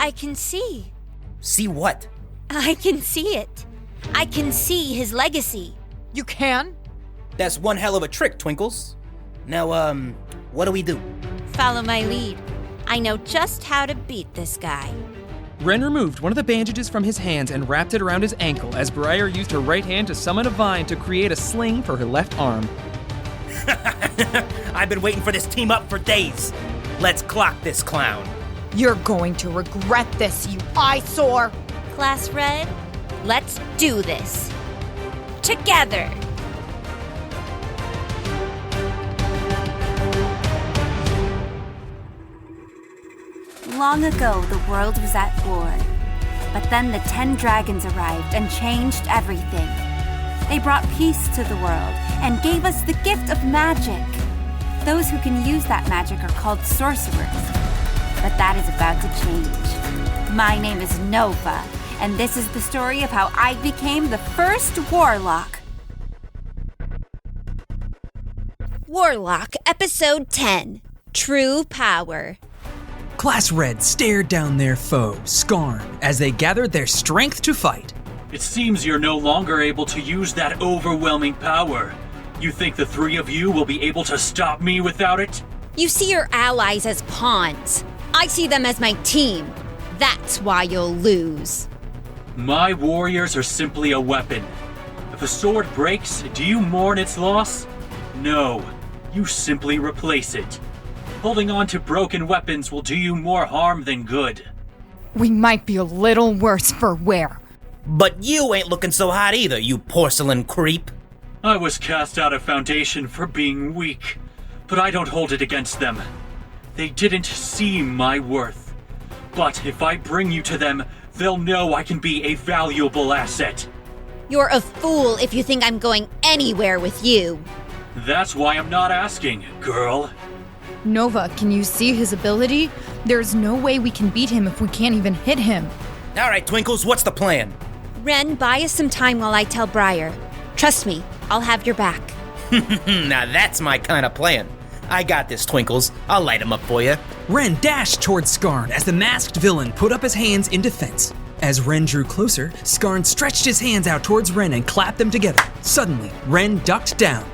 I can see. See what? I can see it. I can see his legacy. You can? That's one hell of a trick, Twinkles. Now, what do we do? Follow my lead. I know just how to beat this guy. Ren removed one of the bandages from his hands and wrapped it around his ankle as Briar used her right hand to summon a vine to create a sling for her left arm. I've been waiting for this team up for days. Let's clock this clown. You're going to regret this, you eyesore! Class Red, let's do this. Together! Long ago, the world was at war. But then the 10 dragons arrived and changed everything. They brought peace to the world and gave us the gift of magic. Those who can use that magic are called sorcerers. But that is about to change. My name is Nova, and this is the story of how I became the first Warlock. Warlock, Episode 10, True Power. Class Red stared down their foe, Skarn, as they gathered their strength to fight. It seems you're no longer able to use that overwhelming power. You think the three of you will be able to stop me without it? You see your allies as pawns. I see them as my team. That's why you'll lose. My warriors are simply a weapon. If a sword breaks, do you mourn its loss? No, you simply replace it. Holding on to broken weapons will do you more harm than good. We might be a little worse for wear. But you ain't looking so hot either, you porcelain creep. I was cast out of Foundation for being weak, but I don't hold it against them. They didn't see my worth. But if I bring you to them, they'll know I can be a valuable asset. You're a fool if you think I'm going anywhere with you. That's why I'm not asking, girl. Nova, can you see his ability? There's no way we can beat him if we can't even hit him. All right, Twinkles, what's the plan? Ren, buy us some time while I tell Briar. Trust me, I'll have your back. Now that's my kind of plan. I got this, Twinkles. I'll light him up for you. Ren dashed towards Skarn as the masked villain put up his hands in defense. As Ren drew closer, Skarn stretched his hands out towards Ren and clapped them together. Suddenly, Ren ducked down.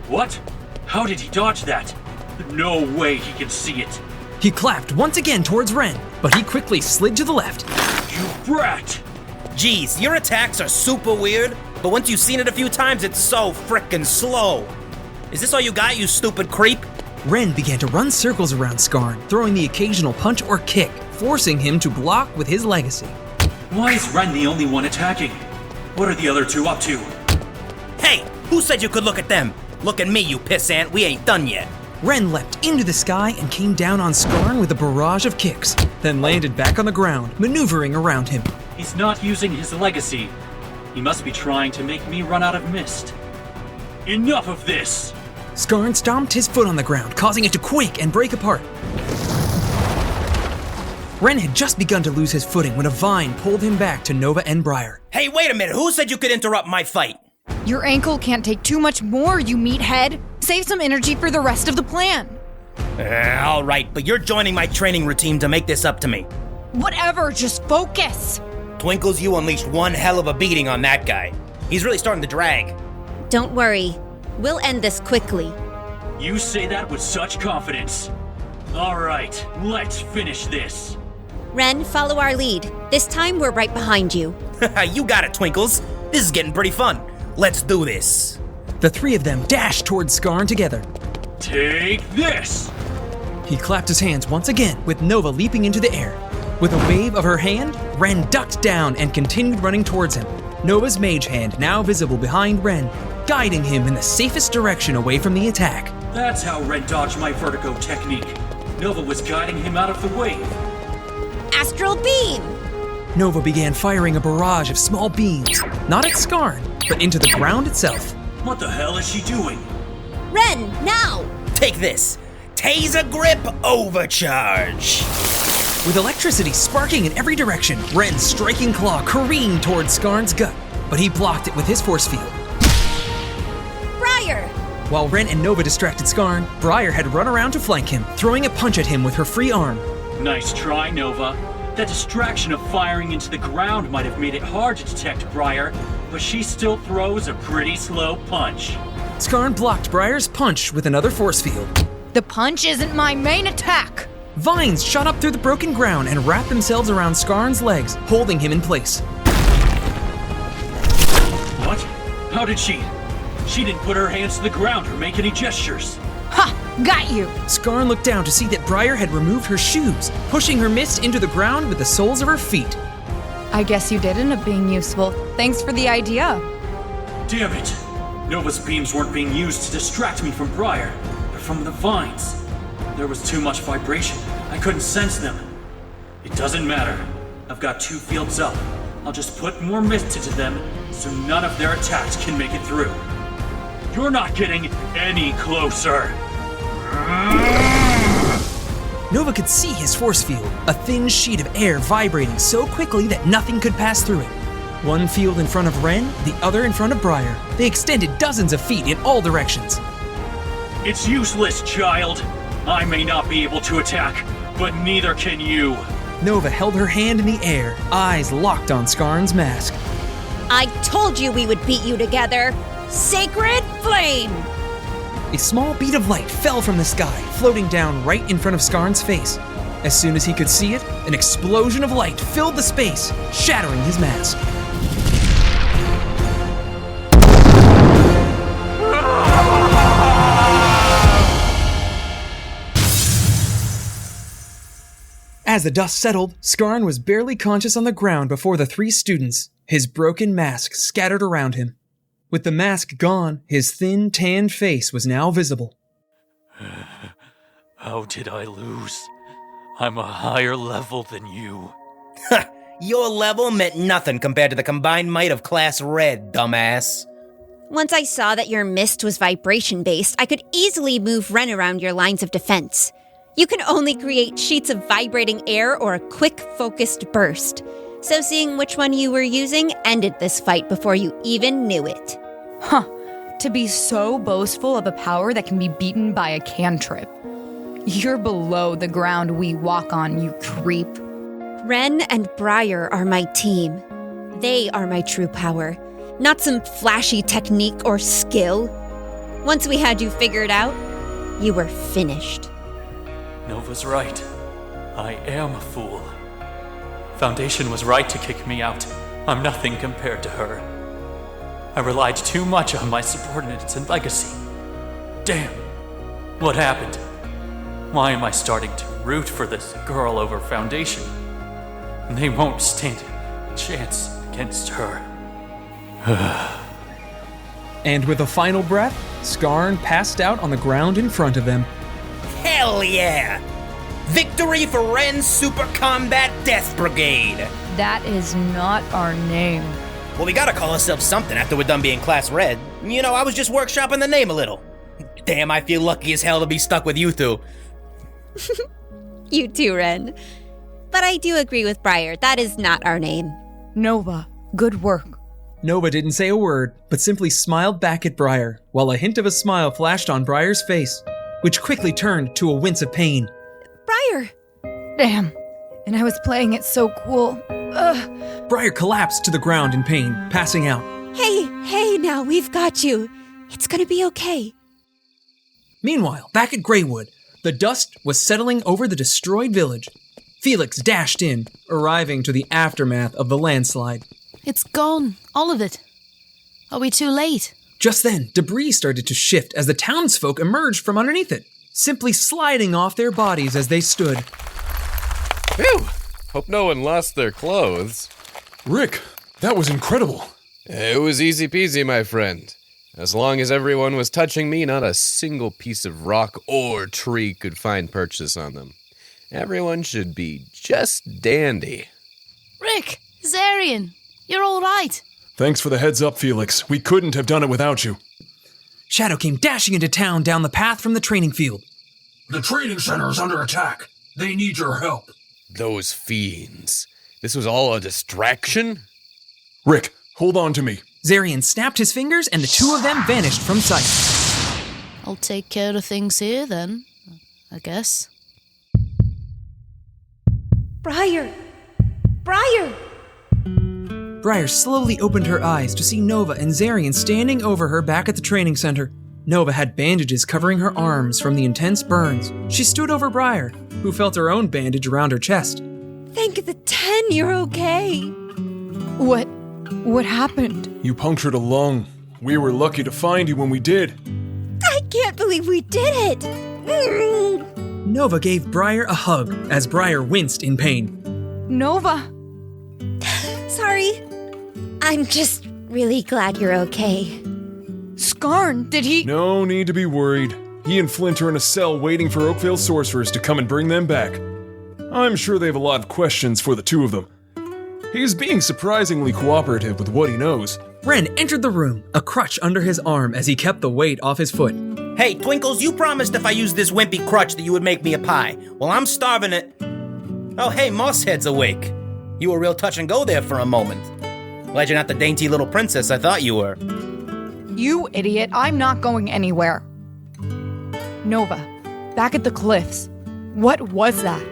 What? How did he dodge that? No way he can see it. He clapped once again towards Ren, but he quickly slid to the left. You brat! Geez, your attacks are super weird, but once you've seen it a few times, it's so frickin' slow. Is this all you got, you stupid creep? Ren began to run circles around Skarn, throwing the occasional punch or kick, forcing him to block with his legacy. Why is Ren the only one attacking? What are the other two up to? Hey, who said you could look at them? Look at me, you pissant, we ain't done yet. Ren leapt into the sky and came down on Skarn with a barrage of kicks, then landed back on the ground, maneuvering around him. He's not using his legacy. He must be trying to make me run out of mist. Enough of this! Skarn stomped his foot on the ground, causing it to quake and break apart. Ren had just begun to lose his footing when a vine pulled him back to Nova and Briar. Hey, wait a minute, who said you could interrupt my fight? Your ankle can't take too much more, you meathead. Save some energy for the rest of the plan. All right, but you're joining my training routine to make this up to me. Whatever, just focus. Twinkles, you unleashed one hell of a beating on that guy. He's really starting to drag. Don't worry, we'll end this quickly. You say that with such confidence. All right, let's finish this. Ren, follow our lead. This time we're right behind you. You got it, Twinkles. This is getting pretty fun. Let's do this. The three of them dashed towards Skarn together. Take this! He clapped his hands once again, with Nova leaping into the air. With a wave of her hand, Ren ducked down and continued running towards him. Nova's mage hand now visible behind Ren, guiding him in the safest direction away from the attack. That's how Ren dodged my vertigo technique. Nova was guiding him out of the wave. Astral Beam! Nova began firing a barrage of small beams, not at Skarn, but into the ground itself. What the hell is she doing? Ren, now! Take this. Taser Grip Overcharge. With electricity sparking in every direction, Ren's striking claw careened towards Skarn's gut, but he blocked it with his force field. Briar! While Ren and Nova distracted Skarn, Briar had run around to flank him, throwing a punch at him with her free arm. Nice try, Nova. That distraction of firing into the ground might have made it hard to detect Briar, but she still throws a pretty slow punch. Skarn blocked Briar's punch with another force field. The punch isn't my main attack! Vines shot up through the broken ground and wrapped themselves around Skarn's legs, holding him in place. What? How did she? She didn't put her hands to the ground or make any gestures. Ha! Got you! Skarn looked down to see that Briar had removed her shoes, pushing her mist into the ground with the soles of her feet. I guess you did end up being useful. Thanks for the idea. Damn it! Nova's beams weren't being used to distract me from Briar, but from the vines. There was too much vibration. I couldn't sense them. It doesn't matter. I've got 2 fields up. I'll just put more mist into them so none of their attacks can make it through. You're not getting any closer. Nova could see his force field, a thin sheet of air vibrating so quickly that nothing could pass through it. One field in front of Ren, the other in front of Briar. They extended dozens of feet in all directions. It's useless, child. I may not be able to attack, but neither can you. Nova held her hand in the air, eyes locked on Skarn's mask. I told you we would beat you together. Sacred flame! A small bead of light fell from the sky, floating down right in front of Skarn's face. As soon as he could see it, an explosion of light filled the space, shattering his mask. As the dust settled, Skarn was barely conscious on the ground before the 3 students, his broken mask scattered around him. With the mask gone, his thin, tanned face was now visible. How did I lose? I'm a higher level than you. Your level meant nothing compared to the combined might of Class Red, dumbass. Once I saw that your mist was vibration-based, I could easily move Ren around your lines of defense. You can only create sheets of vibrating air or a quick, focused burst. So seeing which one you were using ended this fight before you even knew it. Huh. To be so boastful of a power that can be beaten by a cantrip. You're below the ground we walk on, you creep. Ren and Briar are my team. They are my true power, not some flashy technique or skill. Once we had you figured out, you were finished. Nova's right. I am a fool. Foundation was right to kick me out. I'm nothing compared to her. I relied too much on my subordinates and legacy. Damn. What happened? Why am I starting to root for this girl over Foundation? They won't stand a chance against her. And with a final breath, Skarn passed out on the ground in front of them. Hell yeah! Victory for Ren's Super Combat Death Brigade! That is not our name. Well, we gotta call ourselves something after we're done being Class Red. You know, I was just workshopping the name a little. Damn, I feel lucky as hell to be stuck with you 2. You too, Ren. But I do agree with Briar, that is not our name. Nova, good work. Nova didn't say a word, but simply smiled back at Briar, while a hint of a smile flashed on Briar's face, which quickly turned to a wince of pain. Briar! Damn. And I was playing it so cool. Ugh. Briar collapsed to the ground in pain, passing out. Hey, now, we've got you. It's gonna be okay. Meanwhile, back at Greywood, the dust was settling over the destroyed village. Felix dashed in, arriving to the aftermath of the landslide. It's gone, all of it. Are we too late? Just then, debris started to shift as the townsfolk emerged from underneath it, simply sliding off their bodies as they stood. Phew! Hope no one lost their clothes. Rick, that was incredible. It was easy peasy, my friend. As long as everyone was touching me, not a single piece of rock or tree could find purchase on them. Everyone should be just dandy. Rick, Zarian, you're all right. Thanks for the heads up, Felix. We couldn't have done it without you. Shadow came dashing into town down the path from the training field. The training center is under attack. They need your help. Those fiends. This was all a distraction? Rick, hold on to me. Zarian snapped his fingers and the 2 of them vanished from sight. I'll take care of things here then, I guess. Briar, Briar! Briar slowly opened her eyes to see Nova and Zarian standing over her back at the training center. Nova had bandages covering her arms from the intense burns. She stood over Briar, who felt her own bandage around her chest. Thank the 10 you're okay. What happened? You punctured a lung. We were lucky to find you when we did. I can't believe we did it! Nova gave Briar a hug as Briar winced in pain. Nova! Sorry. I'm just really glad you're okay. Skarn, did he— No need to be worried. He and Flint are in a cell waiting for Oakvale sorcerers to come and bring them back. I'm sure they have a lot of questions for the two of them. He's being surprisingly cooperative with what he knows. Ren entered the room, a crutch under his arm as he kept the weight off his foot. Hey, Twinkles, you promised if I used this wimpy crutch that you would make me a pie. Well, I'm starving it. Oh, hey, Mosshead's awake. You were real touch and go there for a moment. Glad you're not the dainty little princess I thought you were. You idiot, I'm not going anywhere. Nova, back at the cliffs. What was that?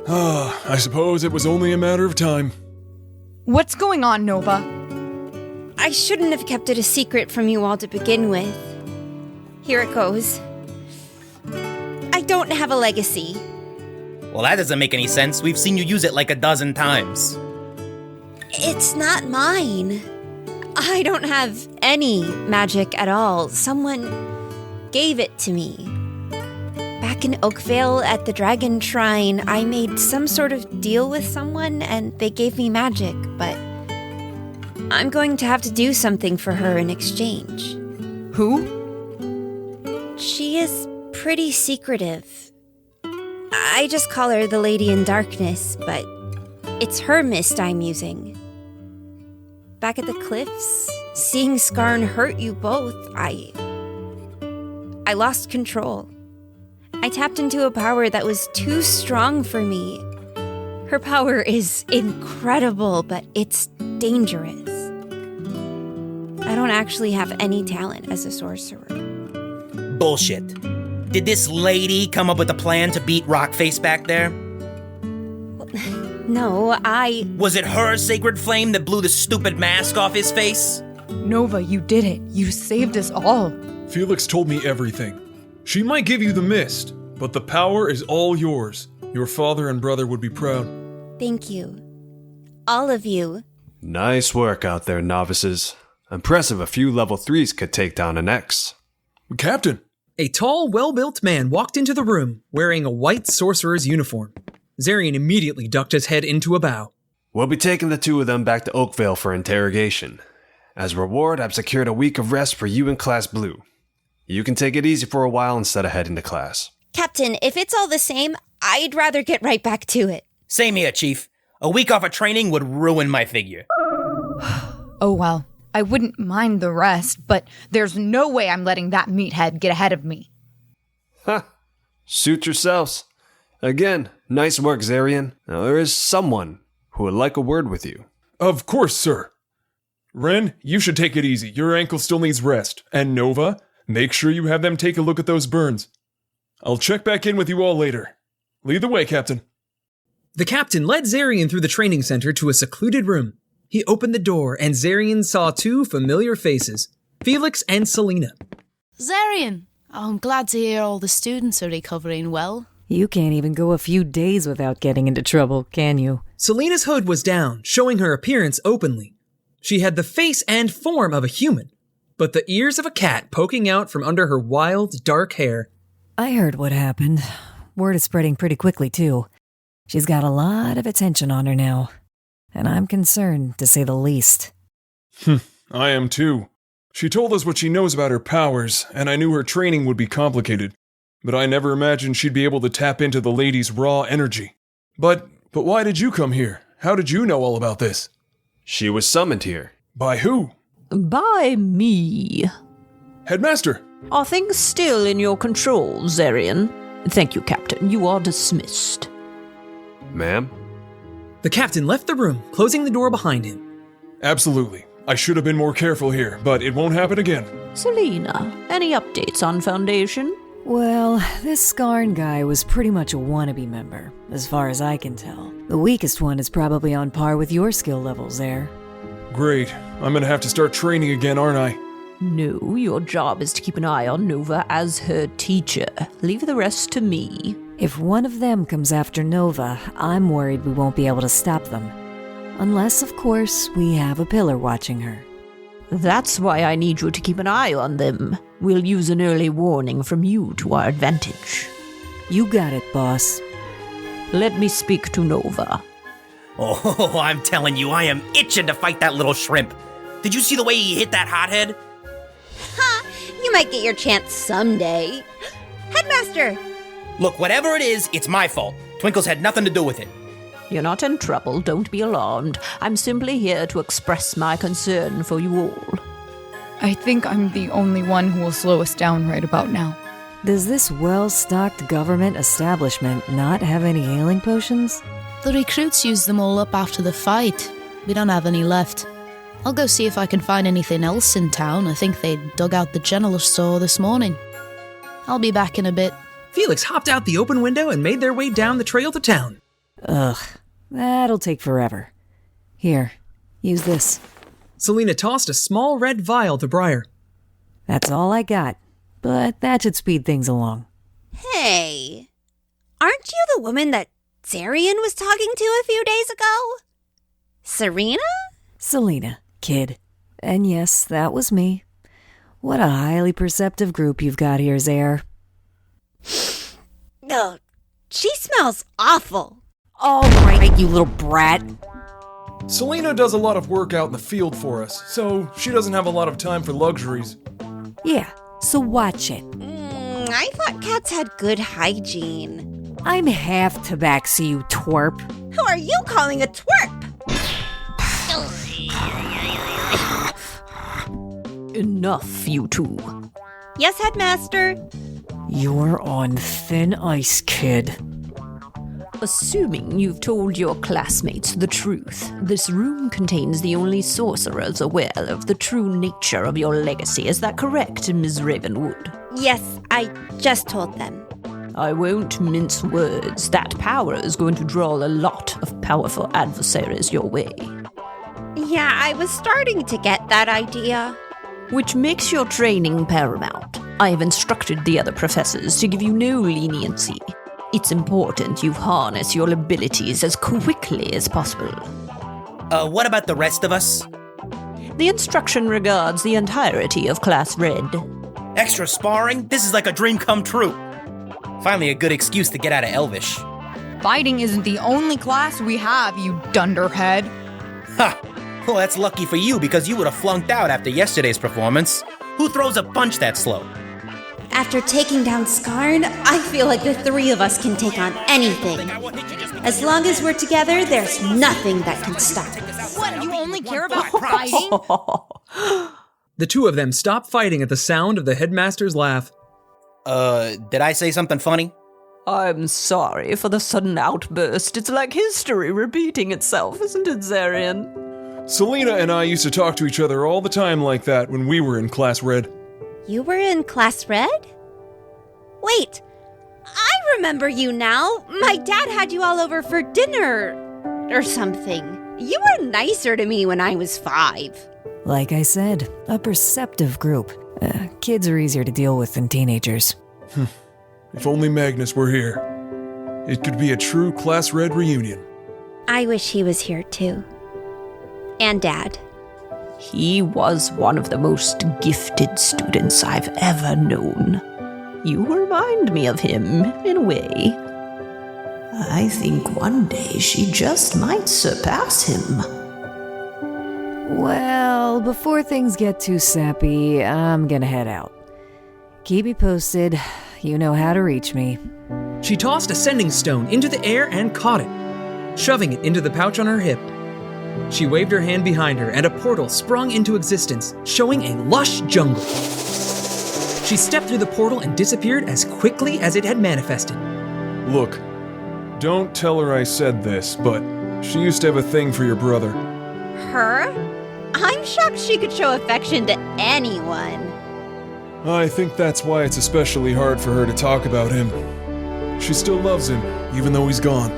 I suppose it was only a matter of time. What's going on, Nova? I shouldn't have kept it a secret from you all to begin with. Here it goes. I don't have a legacy. Well, that doesn't make any sense. We've seen you use it like a dozen times. It's not mine. I don't have any magic at all. Someone gave it to me. Back in Oakvale at the Dragon Shrine, I made some sort of deal with someone and they gave me magic, but I'm going to have to do something for her in exchange. Who? She is pretty secretive. I just call her the Lady in Darkness, but it's her mist I'm using. Back at the cliffs, seeing Skarn hurt you both, I lost control. I tapped into a power that was too strong for me. Her power is incredible, but it's dangerous. I don't actually have any talent as a sorcerer. Bullshit. Did this lady come up with a plan to beat Rockface back there? No, Was it her sacred flame that blew the stupid mask off his face? Nova, you did it. You saved us all. Felix told me everything. She might give you the mist, but the power is all yours. Your father and brother would be proud. Thank you. All of you. Nice work out there, novices. Impressive a few level 3s could take down an X. Captain! A tall, well-built man walked into the room, wearing a white sorcerer's uniform. Zarian immediately ducked his head into a bow. We'll be taking the two of them back to Oakvale for interrogation. As a reward, I've secured a week of rest for you in Class Blue. You can take it easy for a while instead of heading to class. Captain, if it's all the same, I'd rather get right back to it. Same here, Chief. A week off of training would ruin my figure. Oh well, I wouldn't mind the rest, but there's no way I'm letting that meathead get ahead of me. Ha! Suit yourselves. Again, nice work, Zarian. Now there is someone who would like a word with you. Of course, sir. Ren, you should take it easy. Your ankle still needs rest. And Nova, make sure you have them take a look at those burns. I'll check back in with you all later. Lead the way, Captain. The captain led Zarian through the training center to a secluded room. He opened the door, and Zarian saw two familiar faces, Felix and Selena. Zarian! Oh, I'm glad to hear all the students are recovering well. You can't even go a few days without getting into trouble, can you? Selena's hood was down, showing her appearance openly. She had the face and form of a human, but the ears of a cat poking out from under her wild, dark hair. I heard what happened. Word is spreading pretty quickly, too. She's got a lot of attention on her now, and I'm concerned, to say the least. I am too. She told us what she knows about her powers, and I knew her training would be complicated, but I never imagined she'd be able to tap into the lady's raw energy. But why did you come here? How did you know all about this? She was summoned here. By who? By me. Headmaster! Are things still in your control, Zarian? Thank you, Captain. You are dismissed. Ma'am? The captain left the room, closing the door behind him. Absolutely. I should have been more careful here, but it won't happen again. Selena, any updates on Foundation? Well, this Skarn guy was pretty much a wannabe member, as far as I can tell. The weakest one is probably on par with your skill levels there. Great. I'm gonna have to start training again, aren't I? No, your job is to keep an eye on Nova as her teacher. Leave the rest to me. If one of them comes after Nova, I'm worried we won't be able to stop them. Unless, of course, we have a pillar watching her. That's why I need you to keep an eye on them. We'll use an early warning from you to our advantage. You got it, boss. Let me speak to Nova. Oh, I'm telling you, I am itching to fight that little shrimp. Did you see the way he hit that hothead? Ha! You might get your chance someday. Headmaster! Look, whatever it is, it's my fault. Twinkle's had nothing to do with it. You're not in trouble, don't be alarmed. I'm simply here to express my concern for you all. I think I'm the only one who will slow us down right about now. Does this well-stocked government establishment not have any healing potions? The recruits used them all up after the fight. We don't have any left. I'll go see if I can find anything else in town. I think they dug out the general store this morning. I'll be back in a bit. Felix hopped out the open window and made their way down the trail to town. Ugh, that'll take forever. Here, use this. Selena tossed a small red vial to Briar. That's all I got, but that should speed things along. Hey, aren't you the woman that Zarian was talking to a few days ago? Serena? Selena, kid. And yes, that was me. What a highly perceptive group you've got here, Zare. No, she smells awful. All right, you little brat. Selena does a lot of work out in the field for us, so she doesn't have a lot of time for luxuries. Yeah, so watch it. I thought cats had good hygiene. I'm half tabaxi, you twerp. Who are you calling a twerp? Enough, you two. Yes, Headmaster? You're on thin ice, kid. Assuming you've told your classmates the truth, this room contains the only sorcerers aware of the true nature of your legacy. Is that correct, Ms. Ravenwood? Yes, I just told them. I won't mince words. That power is going to draw a lot of powerful adversaries your way. Yeah, I was starting to get that idea. Which makes your training paramount. I have instructed the other professors to give you no leniency. It's important you harness your abilities as quickly as possible. What about the rest of us? The instruction regards the entirety of Class Red. Extra sparring? This is like a dream come true. Finally a good excuse to get out of Elvish. Fighting isn't the only class we have, you dunderhead. Ha! Well, that's lucky for you because you would have flunked out after yesterday's performance. Who throws a punch that slow? After taking down Skarn, I feel like the three of us can take on anything. As long as we're together, there's nothing that can stop us. What, you only care about fighting? The two of them stopped fighting at the sound of the headmaster's laugh. Did I say something funny? I'm sorry for the sudden outburst. It's like history repeating itself, isn't it, Zarian? Selena and I used to talk to each other all the time like that when we were in Class Red. You were in Class Red? Wait, I remember you now. My dad had you all over for dinner or something. You were nicer to me when I was 5. Like I said, a perceptive group. Kids are easier to deal with than teenagers. If only Magnus were here. It could be a true Class Red reunion. I wish he was here too. And Dad. He was one of the most gifted students I've ever known. You remind me of him, in a way. I think one day she just might surpass him. Well, before things get too sappy, I'm gonna head out. Keep me posted. You know how to reach me. She tossed a sending stone into the air and caught it, shoving it into the pouch on her hip. She waved her hand behind her, and a portal sprung into existence, showing a lush jungle. She stepped through the portal and disappeared as quickly as it had manifested. Look, don't tell her I said this, but she used to have a thing for your brother. Her? I'm shocked she could show affection to anyone. I think that's why it's especially hard for her to talk about him. She still loves him, even though he's gone.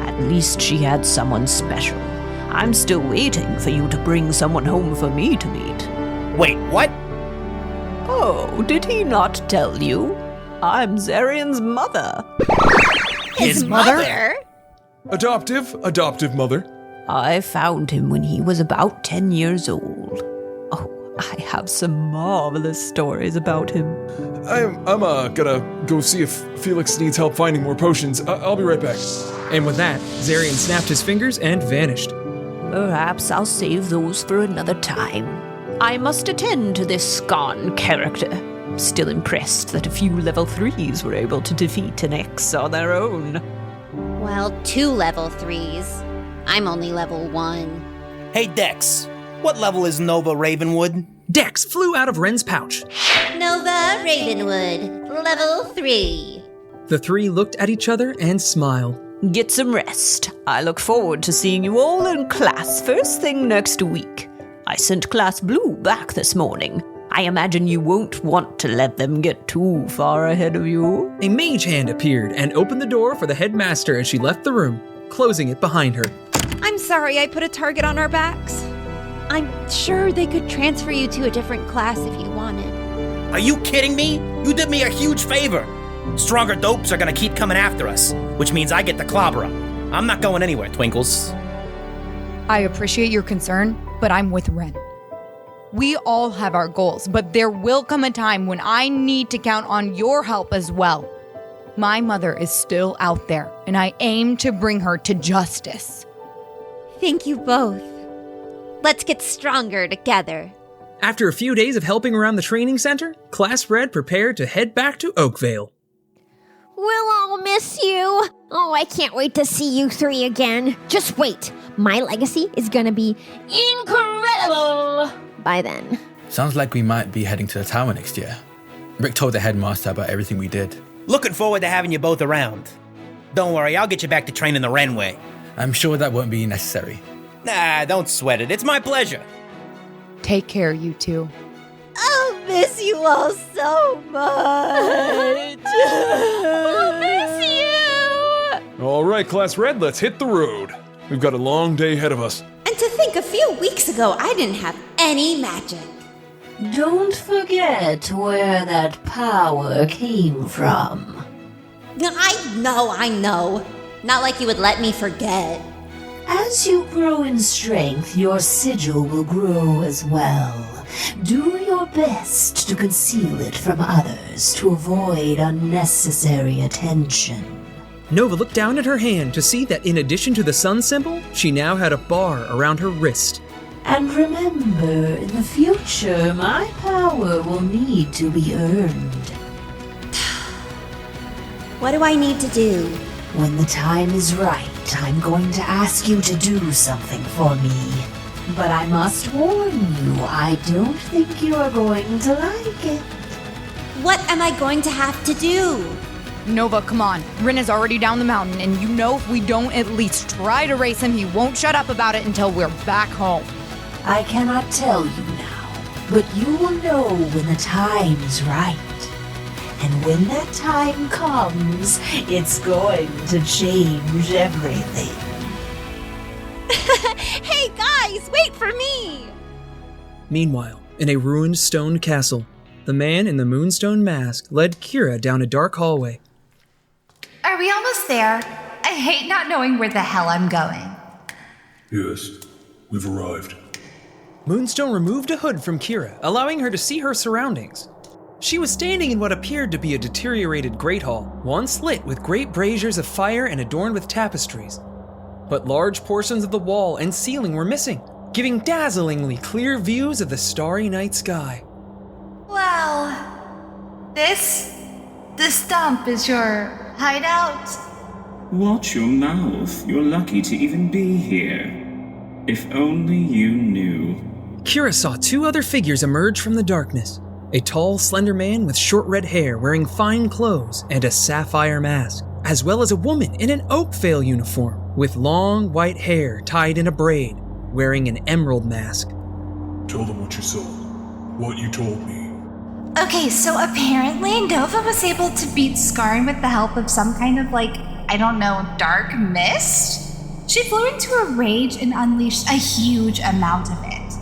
At least she had someone special. I'm still waiting for you to bring someone home for me to meet. Wait, what? Oh, did he not tell you? I'm Zarian's mother. His mother? Adoptive mother. I found him when he was about 10 years old. Oh, I have some marvelous stories about him. I'm gonna go see if Felix needs help finding more potions. I'll be right back. And with that, Zarian snapped his fingers and vanished. Perhaps I'll save those for another time. I must attend to this Skarn character. Still impressed that a few level 3s were able to defeat an X on their own. Well, 2 level 3s. I'm only level 1. Hey, Dex. What level is Nova Ravenwood? Dex flew out of Ren's pouch. Nova Ravenwood, level 3. The three looked at each other and smiled. Get some rest. I look forward to seeing you all in class first thing next week. I sent Class Blue back this morning. I imagine you won't want to let them get too far ahead of you. A mage hand appeared and opened the door for the headmaster as she left the room, closing it behind her. I'm sorry I put a target on our backs. I'm sure they could transfer you to a different class if you wanted. Are you kidding me? You did me a huge favor. Stronger dopes are gonna keep coming after us, which means I get the clobber. I'm not going anywhere, Twinkles. I appreciate your concern, but I'm with Ren. We all have our goals, but there will come a time when I need to count on your help as well. My mother is still out there, and I aim to bring her to justice. Thank you both. Let's get stronger together. After a few days of helping around the training center, Class Red prepared to head back to Oakvale. We'll all miss you. Oh, I can't wait to see you 3 again. Just wait. My legacy is gonna be incredible by then. Sounds like we might be heading to the tower next year. Rick told the headmaster about everything we did. Looking forward to having you both around. Don't worry, I'll get you back to training the Ren way. I'm sure that won't be necessary. Nah, don't sweat it. It's my pleasure. Take care, you two. I'll miss you all so much. I'll miss you. All right, Class Red, let's hit the road. We've got a long day ahead of us. And to think a few weeks ago, I didn't have any magic. Don't forget where that power came from. I know. Not like you would let me forget. As you grow in strength, your sigil will grow as well. Do your best to conceal it from others to avoid unnecessary attention. Nova looked down at her hand to see that in addition to the sun symbol, she now had a bar around her wrist. And remember, in the future, my power will need to be earned. What do I need to do? When the time is right, I'm going to ask you to do something for me. But I must warn you, I don't think you're going to like it. What am I going to have to do? Nova, come on. Rin is already down the mountain, and you know if we don't at least try to race him, he won't shut up about it until we're back home. I cannot tell you now, but you will know when the time is right. And when that time comes, it's going to change everything. Hey guys, wait for me! Meanwhile, in a ruined stone castle, the man in the moonstone mask led Kira down a dark hallway. Are we almost there? I hate not knowing where the hell I'm going. Yes, we've arrived. Moonstone removed a hood from Kira, allowing her to see her surroundings. She was standing in what appeared to be a deteriorated great hall, once lit with great braziers of fire and adorned with tapestries. But large portions of the wall and ceiling were missing, giving dazzlingly clear views of the starry night sky. Well, this dump is your hideout? Watch your mouth. You're lucky to even be here. If only you knew. Kira saw 2 other figures emerge from the darkness. A tall, slender man with short red hair wearing fine clothes and a sapphire mask, as well as a woman in an Oakvale uniform with long white hair tied in a braid, wearing an emerald mask. Tell them what you saw. What you told me. Okay, so apparently Nova was able to beat Skarn with the help of some kind of, dark mist? She flew into a rage and unleashed a huge amount of it.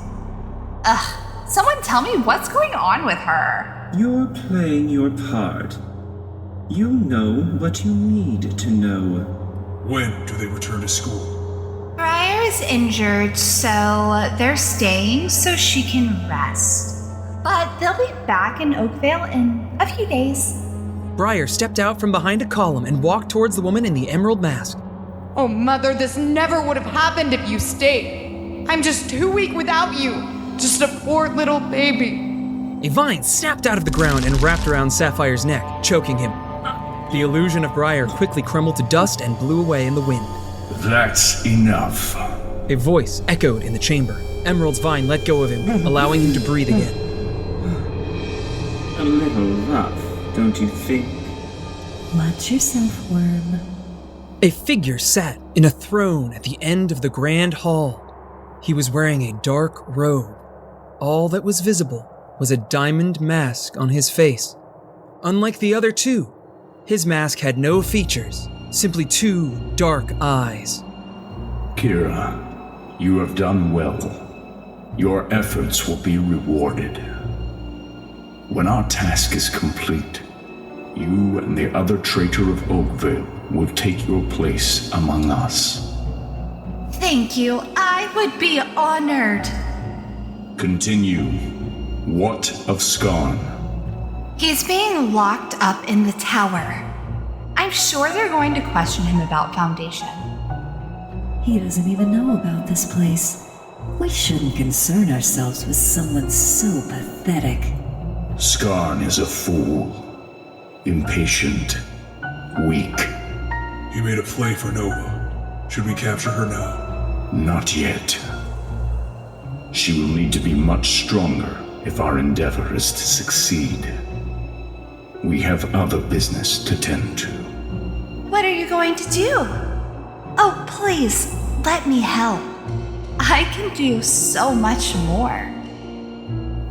Ugh, someone tell me what's going on with her. You're playing your part. You know what you need to know. When do they return to school? Briar is injured, so they're staying so she can rest. But they'll be back in Oakvale in a few days. Briar stepped out from behind a column and walked towards the woman in the emerald mask. Oh, Mother, this never would have happened if you stayed. I'm just too weak without you. Just a poor little baby. A vine snapped out of the ground and wrapped around Sapphire's neck, choking him. The illusion of Briar quickly crumbled to dust and blew away in the wind. That's enough. A voice echoed in the chamber. Emerald's vine let go of him, allowing him to breathe again. A little rough, don't you think? Watch yourself, worm. A figure sat in a throne at the end of the grand hall. He was wearing a dark robe. All that was visible was a diamond mask on his face. Unlike the other two, his mask had no features, simply two dark eyes. Kira, you have done well. Your efforts will be rewarded. When our task is complete, you and the other traitor of Oakvale will take your place among us. Thank you. I would be honored. Continue. What of Skarn? He's being locked up in the tower. I'm sure they're going to question him about Foundation. He doesn't even know about this place. We shouldn't concern ourselves with someone so pathetic. Skarn is a fool. Impatient. Weak. He made a play for Nova. Should we capture her now? Not yet. She will need to be much stronger if our endeavor is to succeed. We have other business to tend to. What are you going to do? Oh, please, let me help. I can do so much more.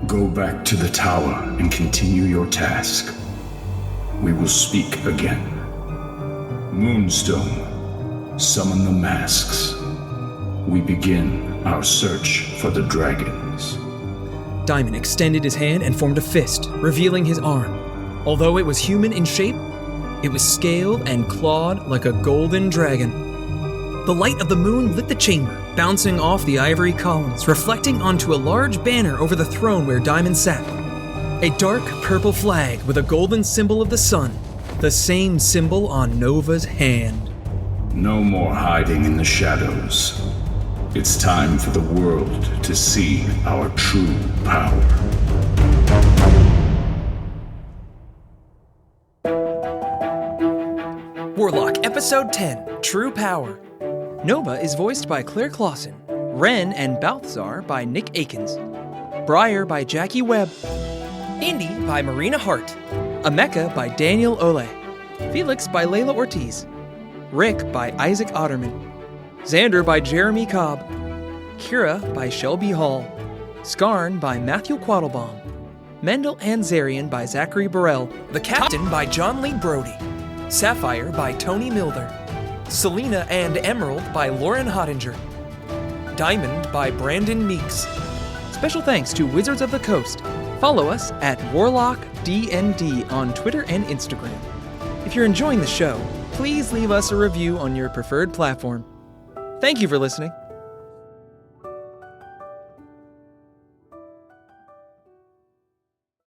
Go back to the tower and continue your task. We will speak again. Moonstone, summon the masks. We begin our search for the dragons. Diamond extended his hand and formed a fist, revealing his arm. Although it was human in shape, it was scaled and clawed like a golden dragon. The light of the moon lit the chamber, bouncing off the ivory columns, reflecting onto a large banner over the throne where Diamond sat. A dark purple flag with a golden symbol of the sun, the same symbol on Nova's hand. No more hiding in the shadows. It's time for the world to see our true power. Warlock, Episode 10, True Power. Nova is voiced by Claire Clausen. Ren and Balthazar by Nick Akins. Briar by Jackie Webb. Indy by Marina Hart. Emeka by Daniel Ole. Felix by Layla Ortiz. Rick by Isaac Otterman. Xander by Jeremy Cobb. Kira by Shelby Hall. Skarn by Matthew Quattlebaum. Mendel and Zarian by Zachary Burrell. The Captain by John Lee Brody. Sapphire by Tony Milder. Selena and Emerald by Lauren Hottinger. Diamond by Brandon Meeks. Special thanks to Wizards of the Coast. Follow us at WarlockDND on Twitter and Instagram. If you're enjoying the show, please leave us a review on your preferred platform. Thank you for listening.